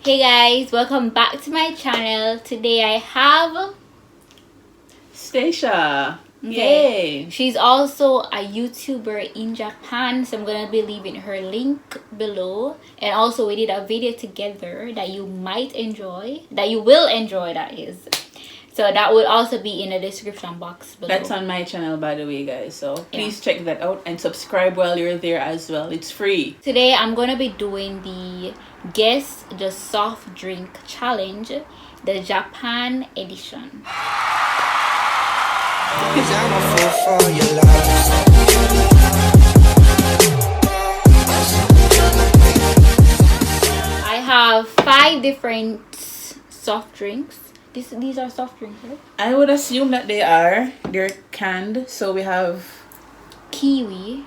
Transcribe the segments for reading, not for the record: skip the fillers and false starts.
Hey guys, welcome back to my channel. Today I have Staecha. okay. Yay! She's also a YouTuber in Japan, so I'm gonna be leaving her link below. And also we did a video together that you might enjoy, that you will enjoy, that is. So that will also be in the description box below. That's on my channel, by the way, guys. So please check that out and subscribe while you're there as well. It's free. Today I'm gonna be doing the Guess the Soft Drink Challenge, the Japan edition. I have 5 different soft drinks. These are soft drinks, right? I would assume that they're canned. So we have Kiwi,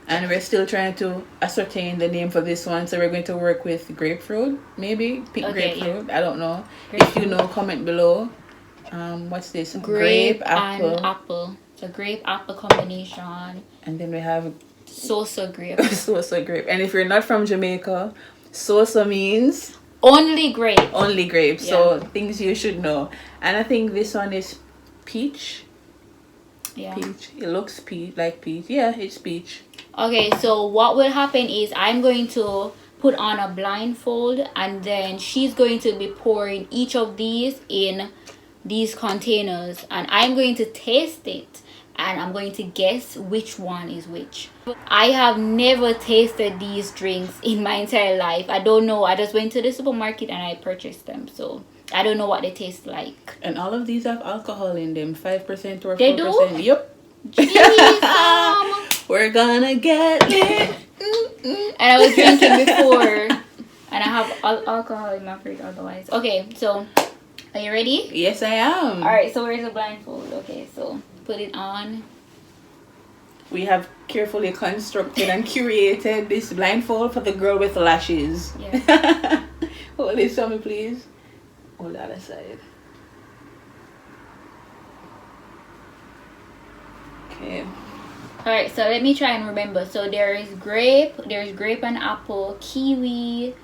and we're still trying to ascertain the name for this one. So we're going to work with grapefruit, maybe grapefruit. Yeah. I don't know. If you know, comment below. What's this? Grape apple. And apple. So grape apple combination. And then we have Sosa grape. Sosa grape. And if you're not from Jamaica, Sosa means only grape. Only grape. Yeah. So things you should know. And I think this one is peach. Yeah. Peach. It looks like peach. Yeah, it's peach. Okay, so what will happen is I'm going to put on a blindfold, and then she's going to be pouring each of these in these containers, and I'm going to taste it, and I'm going to guess which one is which. I have never tasted these drinks in my entire life. I don't know. I just went to the supermarket and I purchased them, so I don't know what they taste like. And all of these have alcohol in them, 5% or 4%. They do? Yep. Jeez, we're gonna get it. And I was drinking before, and I have alcohol in my fridge otherwise. Okay, so are you ready? Yes, I am. Alright, so where's the blindfold? Okay, so put it on. We have carefully constructed and curated this blindfold for the girl with lashes. Yeah. Hold it for me, please. Hold that aside. Okay. Alright, so let me try and remember. So there's grape and apple, kiwi,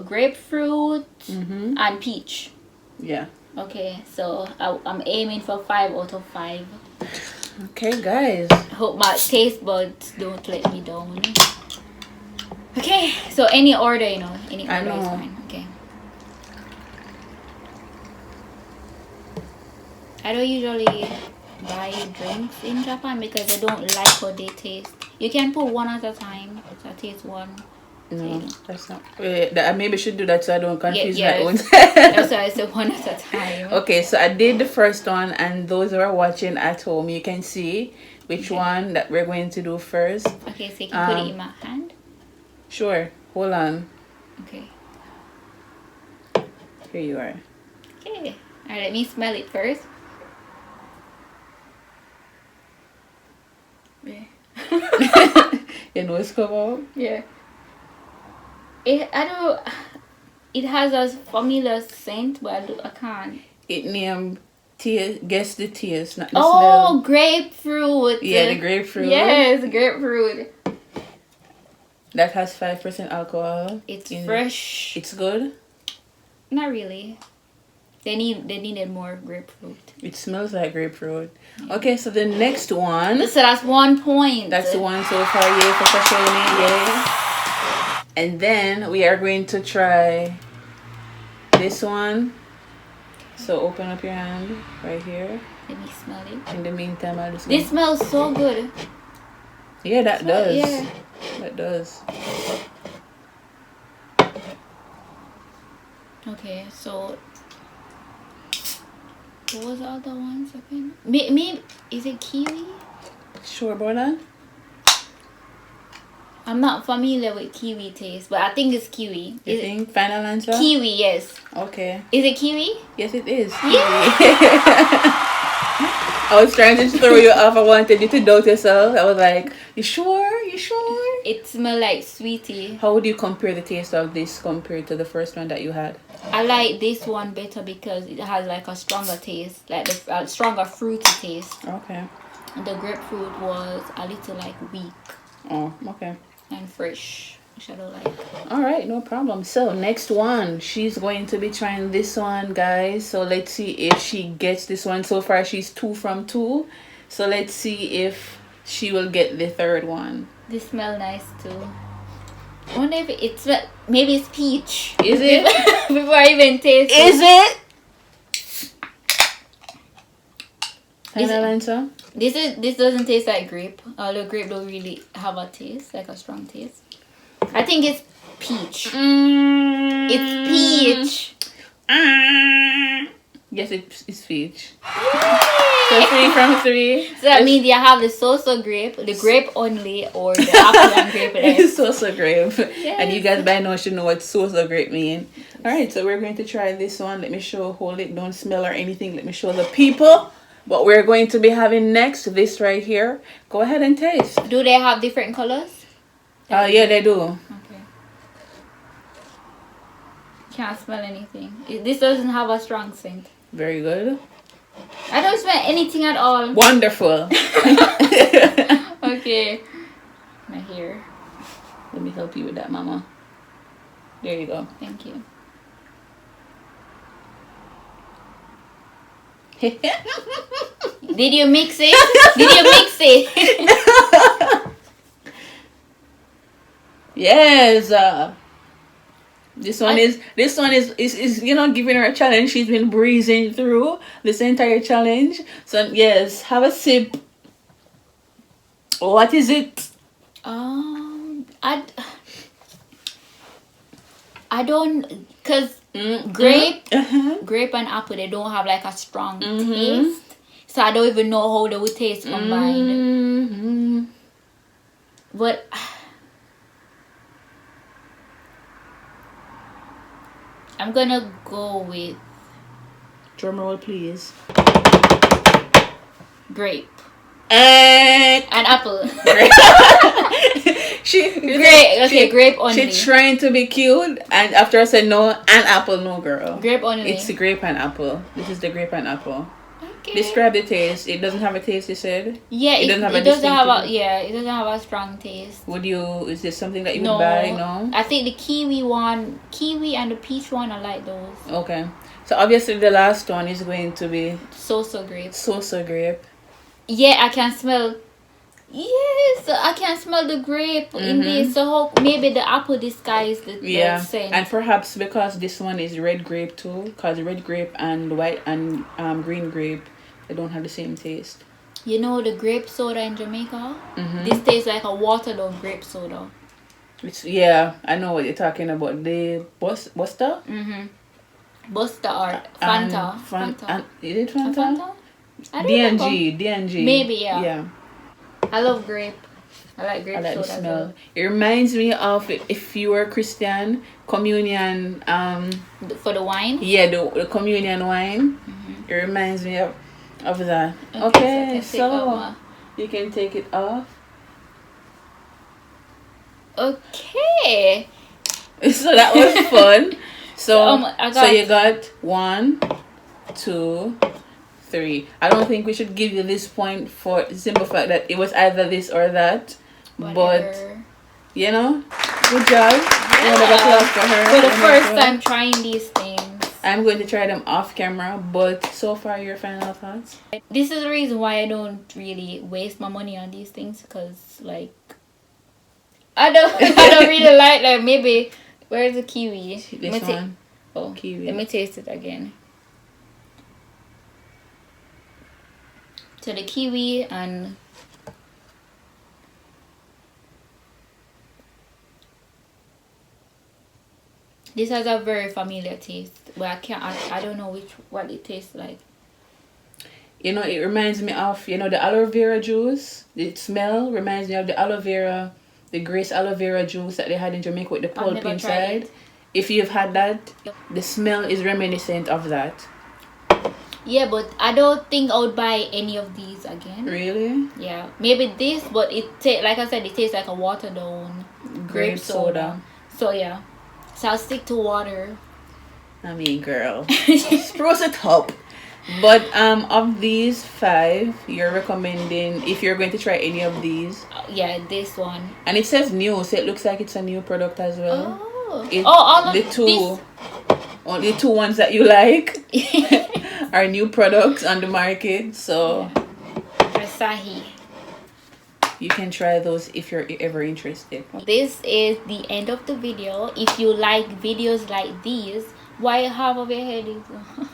grapefruit, and peach. Yeah. Okay, so I'm aiming for 5 out of 5. Okay, guys. Hope my taste buds don't let me down. Okay, so any order, any order is fine. Okay. I don't usually buy drinks in Japan because I don't like how they taste. You can put one at a time. So I taste one. No, that's not. I maybe should do that so I don't confuse my own. That's why I said one at a time. Okay, so I did the first one, and those who are watching at home, you can see which one that we're going to do first. Okay, so you can put it in my hand. Sure. Hold on. Okay. Here you are. Okay. Alright, let me smell it first. Yeah. Your nose come out? Yeah. It has a familiar scent, but I can't. It named guess the taste, not the smell. Grapefruit. Yeah, the grapefruit. Yes, grapefruit. That has 5% alcohol. It's fresh. It's good? Not really. They needed more grapefruit. It smells like grapefruit. Yeah. Okay, so the next one. So that's 1 point. That's the one so far. Yay for Kashoni. Yay. And then we are going to try this one. So open up your hand right here. Let me smell it. In the meantime, I'll just. This smells so good. Yeah, that does. Yeah. That does. Okay, so what was the other ones again? Maybe is it kiwi? Sure, Borna? I'm not familiar with kiwi taste, but I think it's kiwi. You think? Final answer? Kiwi, yes. Okay. Is it kiwi? Yes, it is. Kiwi. Yeah. I was trying to throw you off. I wanted you to doubt yourself. I was like, you sure? You sure? It smells like sweetie. How would you compare the taste of this compared to the first one that you had? I like this one better because it has like a stronger taste, like the stronger fruity taste. Okay. The grapefruit was a little like weak. Oh, okay. And fresh. which I don't like. All right, no problem. So next one, she's going to be trying this one, guys. So let's see if she gets this one. So far, she's 2 from 2. So let's see if she will get the third one. They smell nice too. I wonder if it's maybe it's peach. Is it? Before I even taste it. Is it? Final answer. This doesn't taste like grape. Although grape don't really have a taste, like a strong taste. I think it's peach. It's peach. Yes, it's peach. So 3 from 3. So that means you have the salsa grape, the grape only, or the apple and grape. It's salsa grape. Yes. And you guys by now should know what salsa grape mean. Alright, so we're going to try this one. Let me show, hold it, don't smell or anything. Let me show the people what we're going to be having next. This right here. Go ahead and taste. Do they have different colors? Yeah, they do. Okay. Can't smell anything. This doesn't have a strong scent. Very good. I don't smell anything at all. Wonderful. Okay. My hair. Let me help you with that, mama. There you go. Thank you. Did you mix it? Did you mix it? Yes. This one is you know, giving her a challenge. She's been breezing through this entire challenge. So yes, have a sip. What is it? I don't, cause grape and apple, they don't have like a strong taste. So I don't even know how they would taste combined. But I'm gonna go with Drum roll, please. grape And and apple. Grape only. She's trying to be cute, and after I said no, and apple, no, girl. Grape only. It's the grape and apple. This is the grape and apple. Okay. Describe the taste. It doesn't have a taste, you said? Yeah, it doesn't have a it doesn't have a strong taste. Is this something that you would buy? No? I think the kiwi and the peach one, I like those. Okay. So obviously the last one is going to be Salsa grape. salsa grape. Yeah, I can smell. Yes, I can smell the grape in this. So maybe the apple disguised the scent. And perhaps because this one is red grape too, because red grape and white and green grape, they don't have the same taste. You know the grape soda in Jamaica? This tastes like a watered down grape soda. I know what you're talking about. The Buster? Buster or Fanta. Fanta. Is it Fanta? Fanta? I don't know. DNG. Maybe, yeah. I love grape. I like grape soda. The smell. Well. It reminds me of, if you were Christian, communion. For the wine? Yeah, the communion wine. It reminds me of that. Okay, so you can take it off. Okay. So that was fun. So you got 1, 2, 3. I don't think we should give you this point for the simple fact that it was either this or that. Whatever. But you know, good job. Yeah. For her. For the first time trying these things. I'm going to try them off camera, but so far, your final thoughts? This is the reason why I don't really waste my money on these things, because like I don't really like maybe where's the kiwi? This one. Kiwi. Let me taste it again. So the kiwi and this has a very familiar taste, but I don't know what it tastes like. You know, it reminds me of, the aloe vera juice. The smell reminds me of the aloe vera, the Grace aloe vera juice that they had in Jamaica with the pulp inside. If you've had that, the smell is reminiscent of that. Yeah, but I don't think I would buy any of these again. Really? Yeah, maybe this, but like I said, it tastes like a watered down grape soda. So yeah, so I'll stick to water. I mean, girl, spruce it up. But of these 5, you're recommending if you're going to try any of these. Yeah, this one. And it says new, so it looks like it's a new product as well. All the two, only 2 ones that you like are new products on the market. So Asahi. You can try those if you're ever interested. This is the end of the video. If you like videos like these, why half of your head is?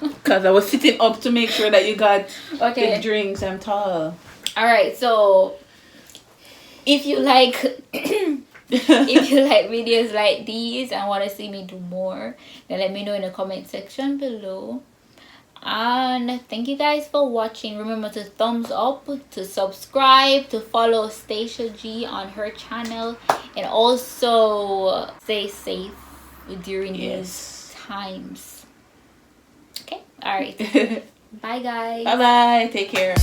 Because I was sitting up to make sure that you got the drinks. I'm tall. Alright, so if you like if you like videos like these and want to see me do more, then let me know in the comment section below. And thank you guys for watching. Remember to thumbs up, to subscribe, to follow Staecha G on her channel, and also stay safe during these times. Okay, all right. Bye guys. Bye bye. Take care.